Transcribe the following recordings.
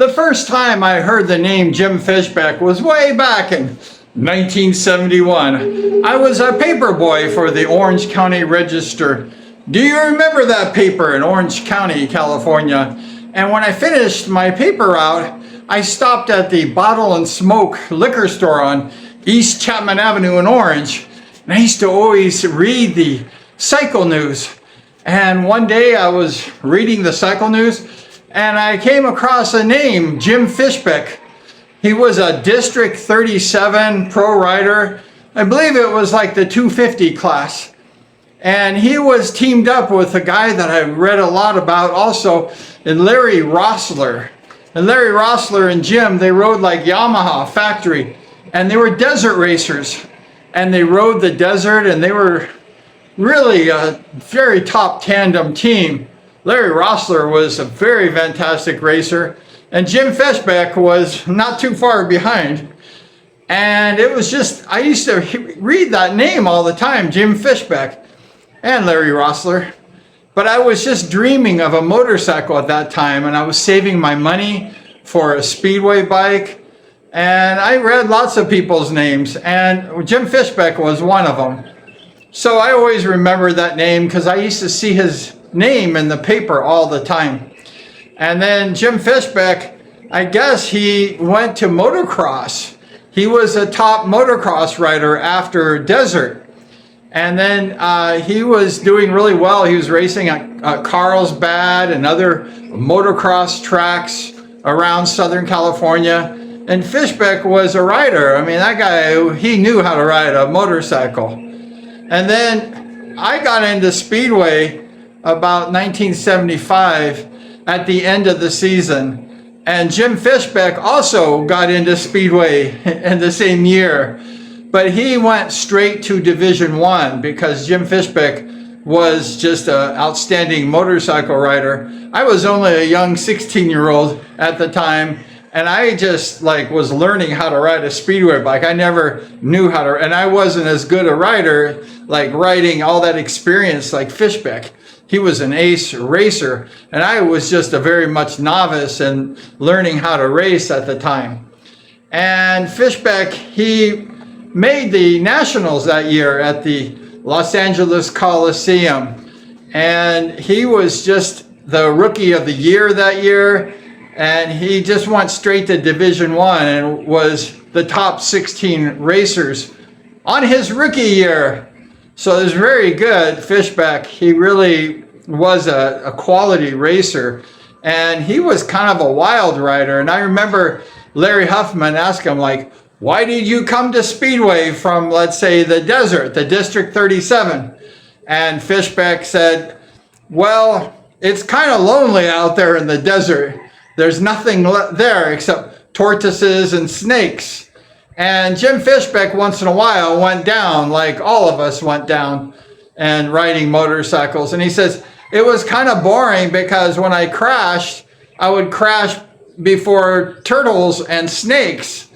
The first time I heard the name Jim Fishback was way back in 1971. I was a paper boy for the Orange County Register. Do you remember that paper in Orange County, California? And when I finished my paper route, I stopped at the Bottle and Smoke liquor store on East Chapman Avenue in Orange. And I used to always read the cycle news. And one day I was reading the cycle news and I came across a name, Jim Fishback. He was a District 37 pro rider. I believe it was like the 250 class. And he was teamed up with a guy that I read a lot about also, and Larry Rossler. And Larry Rossler and Jim, they rode like Yamaha factory. And they were desert racers. And they rode the desert and they were really a very top tandem team. Larry Rossler was a very fantastic racer. And Jim Fishback was not too far behind. And it was just, I used to read that name all the time, Jim Fishback and Larry Rossler. But I was just dreaming of a motorcycle at that time, and I was saving my money for a Speedway bike. And I read lots of people's names, and Jim Fishback was one of them. So I always remember that name because I used to see his name in the paper all the time. And then Jim Fishback, I guess he went to motocross. He was a top motocross rider after Desert. And then he was doing really well. He was racing at Carlsbad and other motocross tracks around Southern California. And Fishback was a rider. I mean, that guy, he knew how to ride a motorcycle. And then I got into Speedway about 1975 at the end of the season. And Jim Fishback also got into Speedway in the same year. But he went straight to Division I because Jim Fishback was just an outstanding motorcycle rider. I was only a young 16-year-old at the time, and I just was learning how to ride a Speedway bike. I never knew how to, and I wasn't as good a rider, riding all that experience like Fishback. He was an ace racer, and I was just a very much novice in learning how to race at the time. And Fishback, he made the Nationals that year at the Los Angeles Coliseum. And he was just the Rookie of the Year that year. And he just went straight to Division I and was the top 16 racers on his rookie year. So it was very good. Fishback, he really was a quality racer. And he was kind of a wild rider. And I remember Larry Huffman asked him, why did you come to Speedway from, let's say, the desert, the District 37? And Fishback said, well, it's kind of lonely out there in the desert. There's nothing there except tortoises and snakes. And Jim Fishback once in a while went down, like all of us went down, and riding motorcycles. And he says, it was kind of boring because when I crashed, I would crash before turtles and snakes.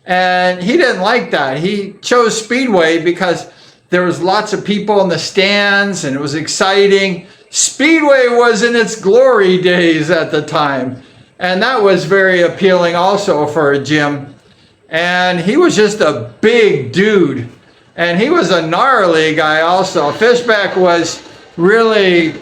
And he didn't like that. He chose Speedway because there was lots of people in the stands and it was exciting. Speedway was in its glory days at the time. And that was very appealing also for Jim. And he was just a big dude. And he was a gnarly guy also. Fishback was really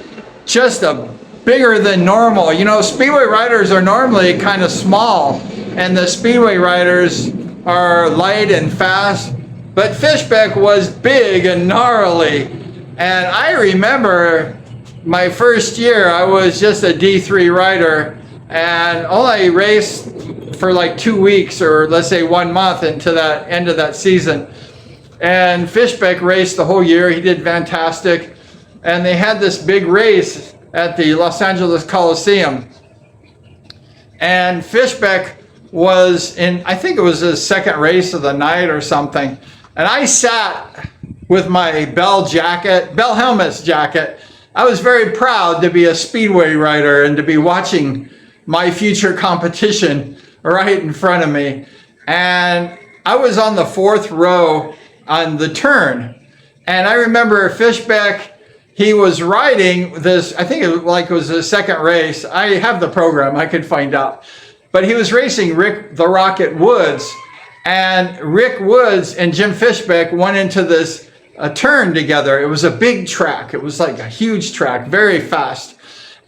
just a bigger than normal. You know, Speedway riders are normally kind of small. And the Speedway riders are light and fast, but Fishback was big and gnarly. And I remember my first year, I was just a D3 rider and only raced for 2 weeks or let's say 1 month into that end of that season. And Fishback raced the whole year. He did fantastic. And they had this big race at the Los Angeles Coliseum. And Fishback was in, I think it was his second race of the night or something. And I sat with my Bell Helmets jacket. I was very proud to be a Speedway rider and to be watching my future competition right in front of me. And I was on the 4th row on the turn. And I remember Fishback, he was riding this, I think it was his second race. I have the program, I could find out. but he was racing Rick the Rocket Woods, and Rick Woods and Jim Fishback went into this turn together. It was a big track. It was like a huge track, very fast.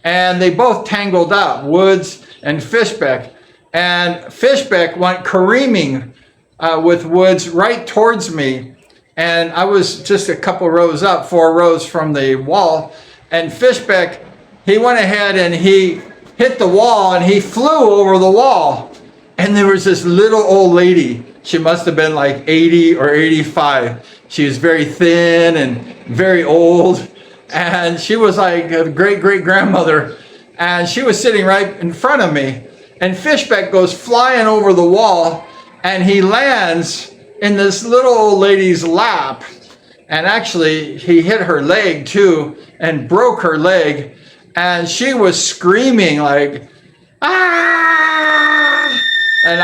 And they both tangled up, Woods and Fishback. And Fishback went careening with Woods right towards me. And I was just a couple rows up, 4 rows from the wall. And Fishback, he went ahead and he hit the wall and he flew over the wall. And there was this little old lady. She must have been like 80 or 85. She was very thin and very old. And she was like a great-great-grandmother. And she was sitting right in front of me. And Fishback goes flying over the wall. And he lands in this little old lady's lap. And actually, he hit her leg too and broke her leg. And she was screaming like, ah! And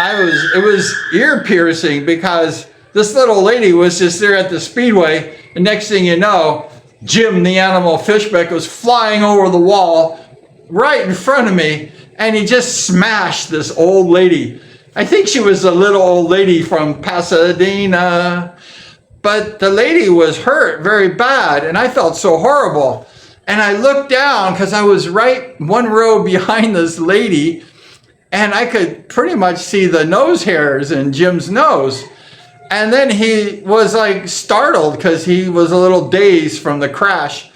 it was ear piercing because this little lady was just there at the Speedway. And next thing you know, Jim the Animal Fishback was flying over the wall right in front of me. And he just smashed this old lady. I think she was a little old lady from Pasadena. But the lady was hurt very bad. And I felt so horrible. And I looked down because I was right 1 row behind this lady. And I could pretty much see the nose hairs in Jim's nose. And then he was like startled because he was a little dazed from the crash.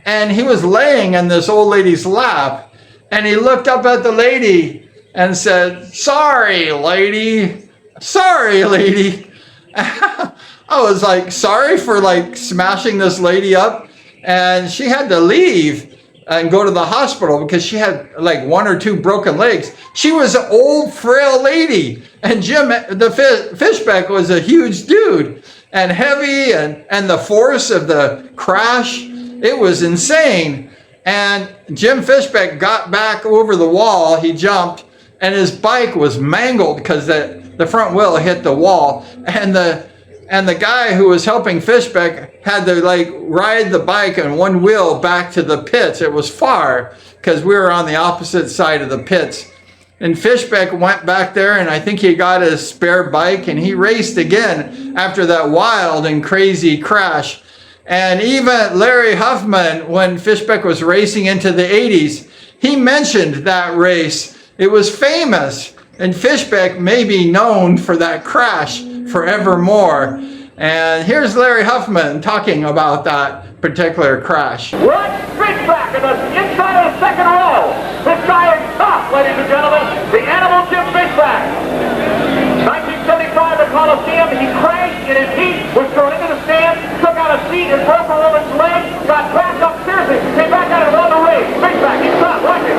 And he was laying in this old lady's lap. And he looked up at the lady and said, sorry, lady. Sorry, lady. I was like, sorry for like smashing this lady up. And she had to leave and go to the hospital because she had like 1 or 2 broken legs. She was an old, frail lady. And Jim, the Fishback, was a huge dude and heavy, and the force of the crash, it was insane. And Jim Fishback got back over the wall. He jumped, and his bike was mangled because the front wheel hit the wall. And the guy who was helping Fishback had to like ride the bike on 1 wheel back to the pits. It was far because we were on the opposite side of the pits. And Fishback went back there, and I think he got his spare bike, and he raced again after that wild and crazy crash. And even Larry Huffman, when Fishback was racing into the 80s, he mentioned that race. It was famous, and Fishback may be known for that crash forevermore. And here's Larry Huffman talking about that particular crash. Right, Fishback in the inside of the second row. This guy is tough, ladies and gentlemen. The Animal Jim Fishback. 1975 at Coliseum, he crashed in his heat, was thrown into the stand, took out a seat and broke a woman's leg, got back up seriously, came back out and won the race. Fishback, he's tough, watch it.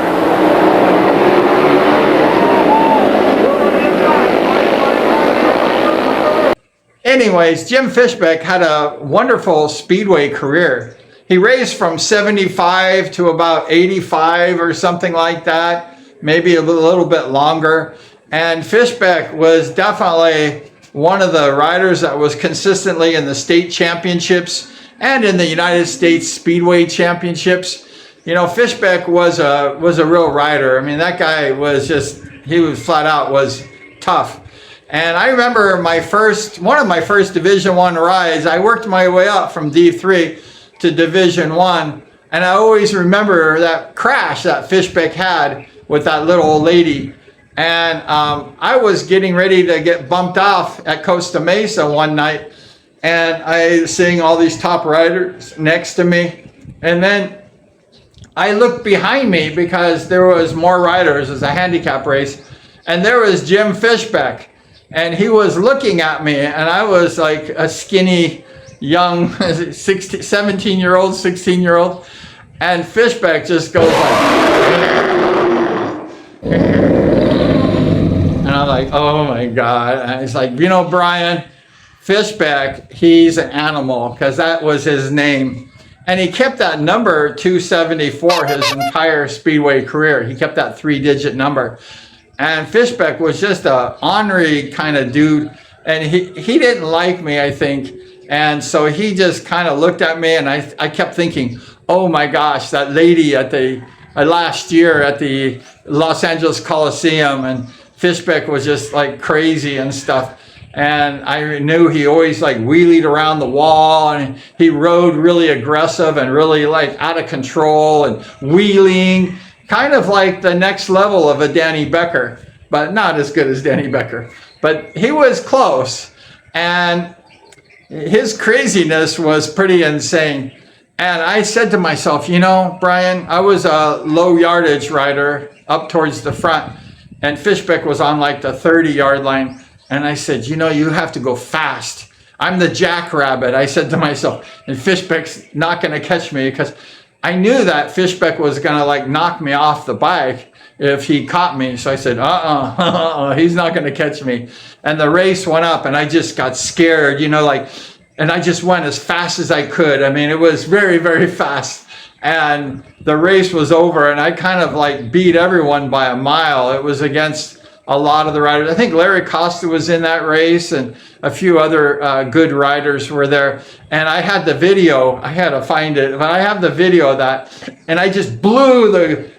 Anyways, Jim Fishback had a wonderful Speedway career. He raced from 75 to about 85 or something like that, maybe a little bit longer. And Fishback was definitely one of the riders that was consistently in the state championships and in the United States Speedway championships. You know, Fishback was a real rider. I mean, that guy was he was flat out was tough. And I remember one of my first Division I rides. I worked my way up from D3 to Division I, and I always remember that crash that Fishback had with that little old lady. And I was getting ready to get bumped off at Costa Mesa one night, and I was seeing all these top riders next to me, and then I looked behind me because there was more riders. It was a handicap race, and there was Jim Fishback. And he was looking at me, and I was like a skinny, young 17-year-old, 16-year-old. And Fishback just goes like, and I'm like, oh my God. And he's like, you know, Brian, Fishback, he's an animal, because that was his name. And he kept that number 274 his entire Speedway career. He kept that 3-digit number. And Fishback was just a ornery kind of dude, and he didn't like me, I think. And so he just kind of looked at me, and I kept thinking, oh my gosh, that lady at the last year at the Los Angeles Coliseum, and Fishback was just like crazy and stuff. And I knew he always like wheelied around the wall, and he rode really aggressive and really like out of control and wheeling, kind of like the next level of a Danny Becker, but not as good as Danny Becker. But he was close, and his craziness was pretty insane. And I said to myself, you know, Brian, I was a low yardage rider up towards the front, and Fishback was on like the 30-yard line. And I said, you know, you have to go fast. I'm the jackrabbit, I said to myself, and Fishback's not going to catch me, because I knew that Fishback was going to like knock me off the bike if he caught me. So I said, he's not going to catch me. And the race went up, and I just got scared, you know, like, and I just went as fast as I could. I mean, it was very, very fast. And the race was over, and I kind of like beat everyone by a mile. It was against a lot of the riders. I think Larry Costa was in that race, and a few other good riders were there. And I had the video. I had to find it, but I have the video of that. And I just blew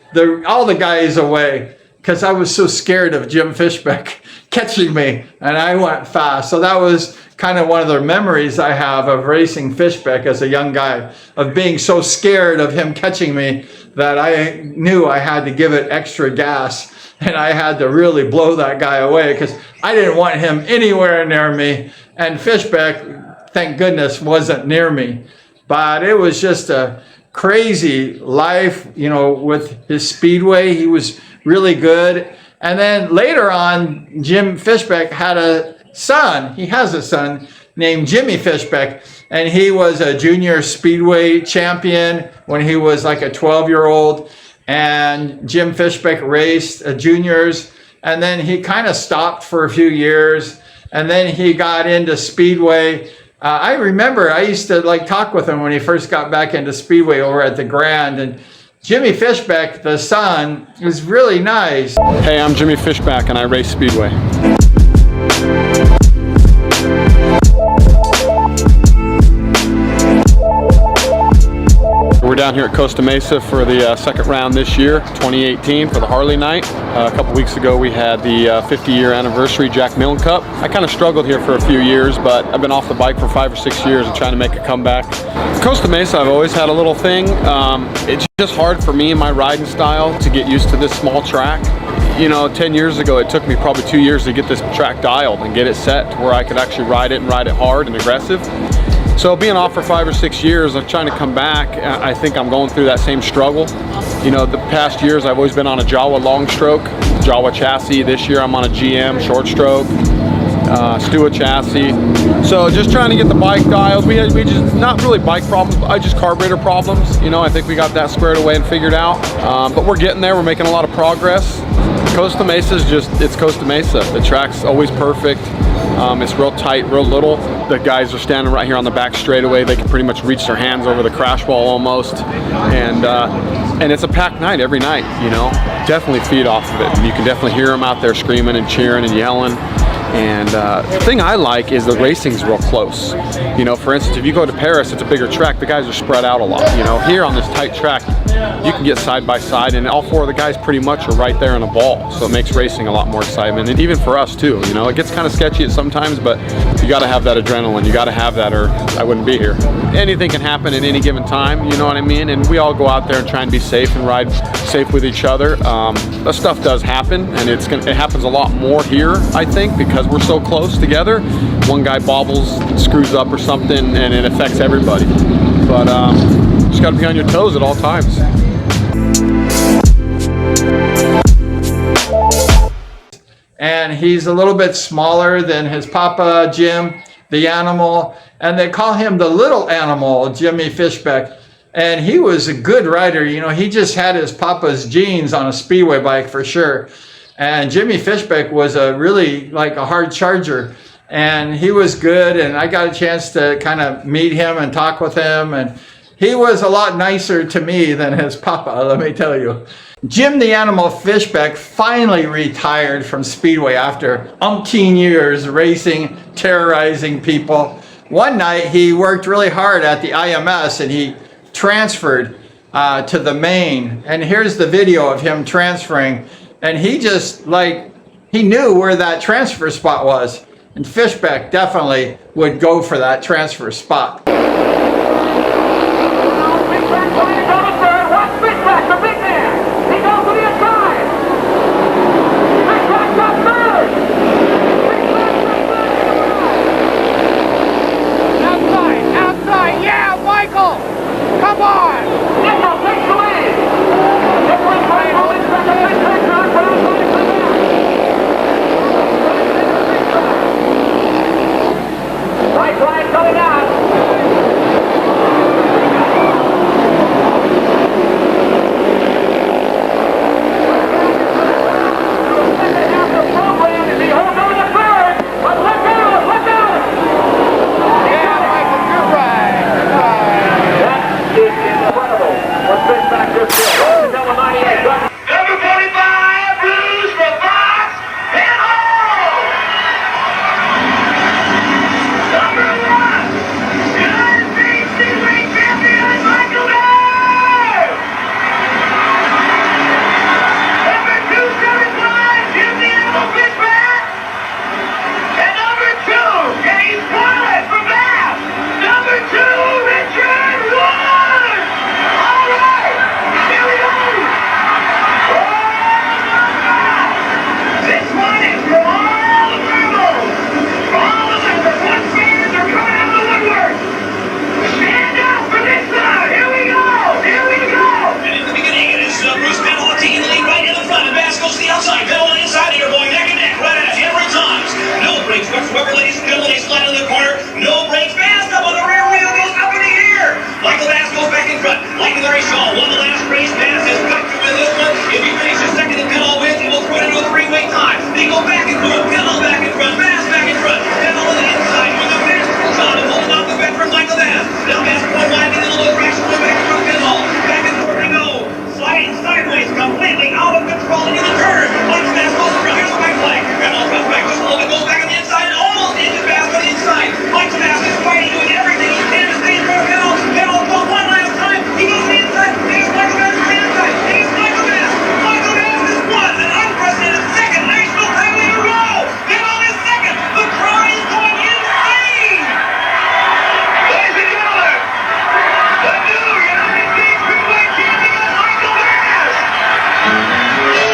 all the guys away, because I was so scared of Jim Fishback catching me, and I went fast. So that was kind of one of the memories I have of racing Fishback as a young guy, of being so scared of him catching me that I knew I had to give it extra gas. And I had to really blow that guy away, because I didn't want him anywhere near me. And Fishback, thank goodness, wasn't near me. But it was just a crazy life, you know, with his Speedway. He was really good. And then later on, Jim Fishback had a son. He has a son named Jimmy Fishback. And he was a junior Speedway champion when he was like a 12-year-old. And Jim Fishback raced juniors, and then he kind of stopped for a few years, and then he got into Speedway. I remember I used to like talk with him when he first got back into Speedway over at the Grand, and Jimmy Fishback, the son, was really nice. Hey, I'm Jimmy Fishback, and I race Speedway. We're down here at Costa Mesa for the second round this year, 2018, for the Harley Night. A couple weeks ago we had the 50-year anniversary Jack Milne Cup. I kind of struggled here for a few years, but I've been off the bike for 5 or 6 years and trying to make a comeback. Costa Mesa, I've always had a little thing. It's just hard for me and my riding style to get used to this small track. You know, 10 years ago, it took me probably 2 years to get this track dialed and get it set to where I could actually ride it and ride it hard and aggressive. So being off for 5 or 6 years, I'm trying to come back. I think I'm going through that same struggle. You know, the past years I've always been on a Jawa long stroke, Jawa chassis. This year I'm on a GM short stroke, Stua chassis. So just trying to get the bike dialed. We just, not really bike problems, but just carburetor problems. You know, I think we got that squared away and figured out. But we're getting there, we're making a lot of progress. Costa Mesa is just, it's Costa Mesa. The track's always perfect. It's real tight, real little. The guys are standing right here on the back straightaway. They can pretty much reach their hands over the crash wall almost. And it's a packed night every night, you know. Definitely feed off of it. You can definitely hear them out there screaming and cheering and yelling. And the thing I like is the racing's real close. You know, for instance, if you go to Paris, it's a bigger track. The guys are spread out a lot. You know, here on this tight track, you can get side by side, and all 4 of the guys pretty much are right there in a ball. So it makes racing a lot more excitement, and even for us too. You know, it gets kind of sketchy at sometimes, but you got to have that adrenaline. You got to have that, or I wouldn't be here. Anything can happen at any given time. You know what I mean? And we all go out there and try and be safe and ride safe with each other. That stuff does happen, and it happens a lot more here, I think, because we're so close together. One guy bobbles, screws up or something, and it affects everybody. But just got to be on your toes at all times. And he's a little bit smaller than his papa, Jim, the animal. And they call him the little animal, Jimmy Fishback. And he was a good rider. You know, he just had his papa's genes on a Speedway bike for sure. And Jimmy Fishback was a really like a hard charger, and he was good. And I got a chance to kind of meet him and talk with him, and he was a lot nicer to me than his papa, let me tell you. Jim the Animal Fishback finally retired from Speedway after umpteen years racing, terrorizing people. One night he worked really hard at the IMS, and he transferred to the main. And here's the video of him transferring. And he he knew where that transfer spot was. And Fishback definitely would go for that transfer spot. Fishback trying to go to third. Watch Fishback, the big man. He goes to the inside. Fishback got third. Outside, yeah, Michael! Come on! Nichols takes the lead. Nichols trying to win second. Fishback not for outside to come back. Right line coming out.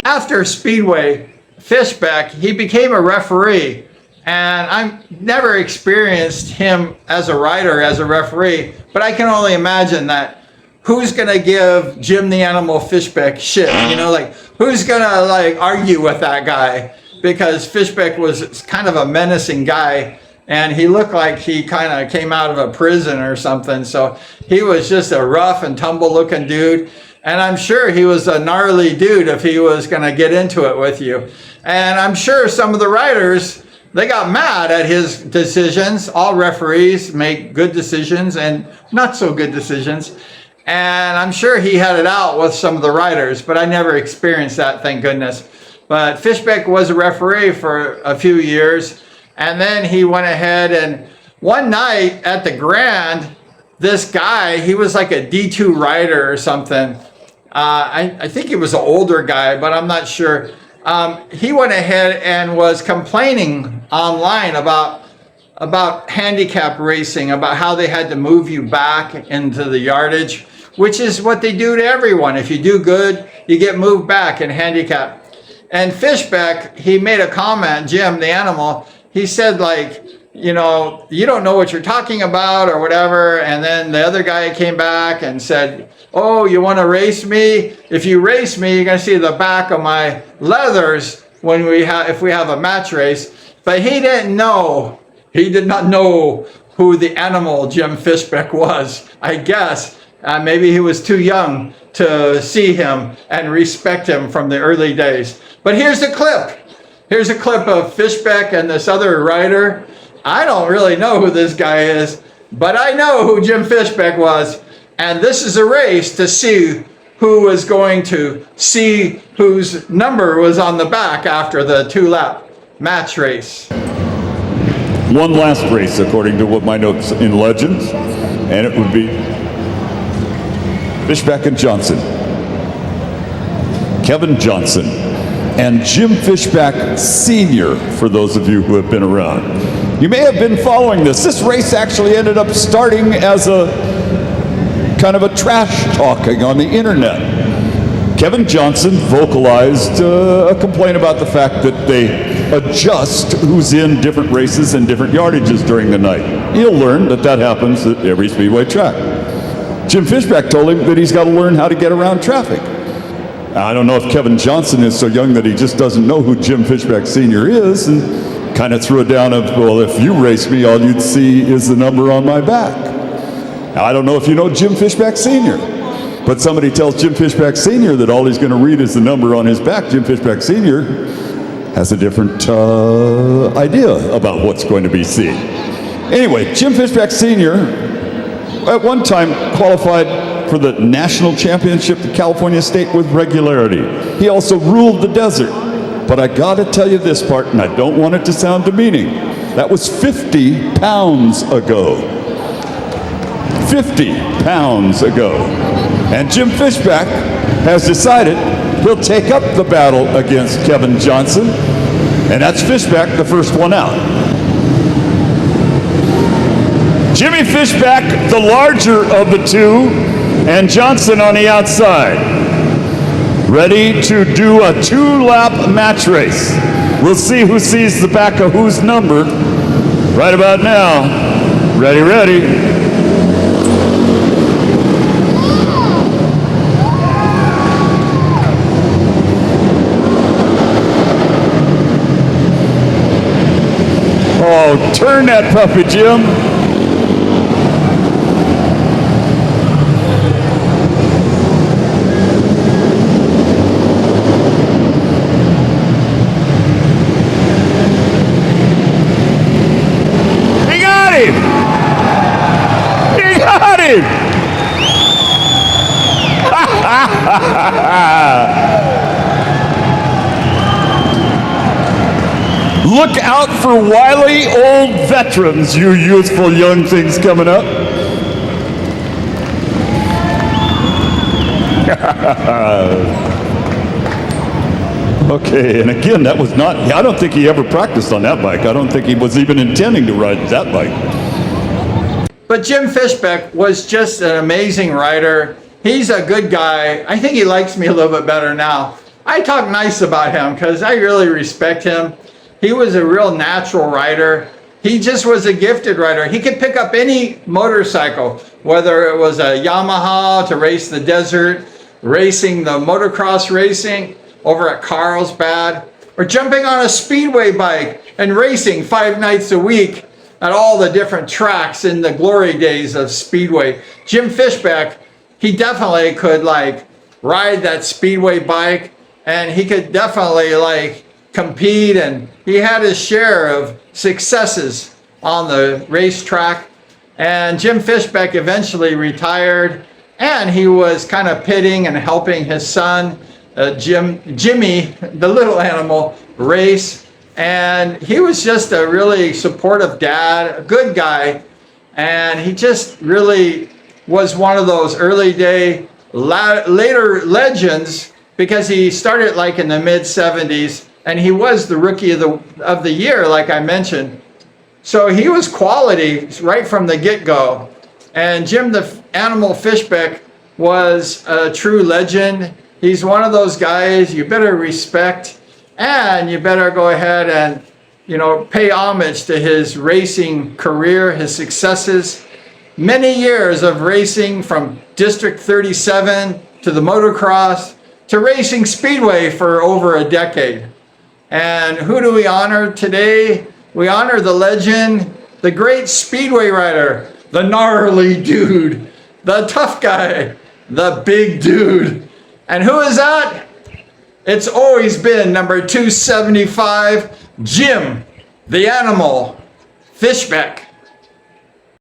After Speedway, Fishback, he became a referee, and I've never experienced him as a rider, as a referee, but I can only imagine that who's gonna give Jim the Animal Fishback shit, you know, like who's gonna like argue with that guy, because Fishback was kind of a menacing guy, and he looked like he kind of came out of a prison or something, so he was just a rough and tumble looking dude. And I'm sure he was a gnarly dude if he was going to get into it with you. And I'm sure some of the riders, they got mad at his decisions. All referees make good decisions and not so good decisions. And I'm sure he had it out with some of the riders, but I never experienced that, thank goodness. But Fishback was a referee for a few years. And then he went ahead and one night at the Grand, this guy, he was like a D2 rider or something. I think he was an older guy, but I'm not sure. He went ahead and was complaining online about handicap racing, about how they had to move you back into the yardage, which is what they do to everyone. If you do good, you get moved back in handicap. And Fishback, he made a comment, Jim the Animal, he said like, you know, you don't know what you're talking about or whatever. And then the other guy came back and said, oh, you want to race me? If you race me, you're going to see the back of my leathers when if we have a match race. But he didn't know. He did not know who the animal Jim Fishback was. I guess maybe he was too young to see him and respect him from the early days. But here's a clip. Here's a clip of Fishback and this other rider. I don't really know who this guy is, but I know who Jim Fishback was. And this is a race to see who was going to see whose number was on the back after the 2-lap match race. One last race, according to what my notes in Legends, and it would be Fishback and Johnson. Kevin Johnson. and Jim Fishback Sr., for those of you who have been around. You may have been following this. This race actually ended up starting as a kind of a trash talking on the internet. Kevin Johnson vocalized a complaint about the fact that they adjust who's in different races and different yardages during the night. He'll learn that that happens at every speedway track. Jim Fishback told him that he's got to learn how to get around traffic. I don't know if Kevin Johnson is so young that he just doesn't know who Jim Fishback Sr. is, and kind of threw it down of, well, if you race me, all you'd see is the number on my back. Now, I don't know if you know Jim Fishback Sr., but somebody tells Jim Fishback Sr. that all he's going to read is the number on his back. Jim Fishback Sr. has a different idea about what's going to be seen. Anyway, Jim Fishback Sr. at one time qualified for the national championship at California State with regularity. He also ruled the desert. But I gotta tell you this part, and I don't want it to sound demeaning. That was 50 pounds ago. 50 pounds ago. And Jim Fishback has decided he'll take up the battle against Kevin Johnson, and that's Fishback, the first one out. Jimmy Fishback, the larger of the two, and Johnson on the outside. Ready to do a 2-lap match race. We'll see who sees the back of whose number right about now. Ready, ready. Oh, turn that puppy, Jim. He got him! He got him! Look out for wily old veterans, you youthful young things coming up. Okay, and again, that was not, I don't think he ever practiced on that bike. I don't think he was even intending to ride that bike. But Jim Fishback was just an amazing rider. He's a good guy. I think he likes me a little bit better now. I talk nice about him because I really respect him. He was a real natural rider. He just was a gifted rider. He could pick up any motorcycle, whether it was a Yamaha to race the desert, racing the motocross racing over at Carlsbad, or jumping on a Speedway bike and racing 5 nights a week at all the different tracks in the glory days of Speedway. Jim Fishback, he definitely could like ride that Speedway bike, and he could definitely like compete, and he had his share of successes on the racetrack. And Jim Fishback eventually retired, and he was kind of pitting and helping his son, Jimmy, the little animal, race. And he was just a really supportive dad, a good guy, and he just really was one of those early day, later legends, because he started like in the mid-70s, and he was the rookie of the year, like I mentioned. So he was quality right from the get-go. And Jim the Animal Fishback was a true legend. He's one of those guys you better respect, and you better go ahead and, you know, pay homage to his racing career, his successes. Many years of racing from District 37 to the motocross to racing Speedway for over a decade. And who do we honor today? We honor the legend, the great Speedway rider, the gnarly dude, the tough guy, the big dude. And who is that? It's always been number 275, Jim the Animal Fishback.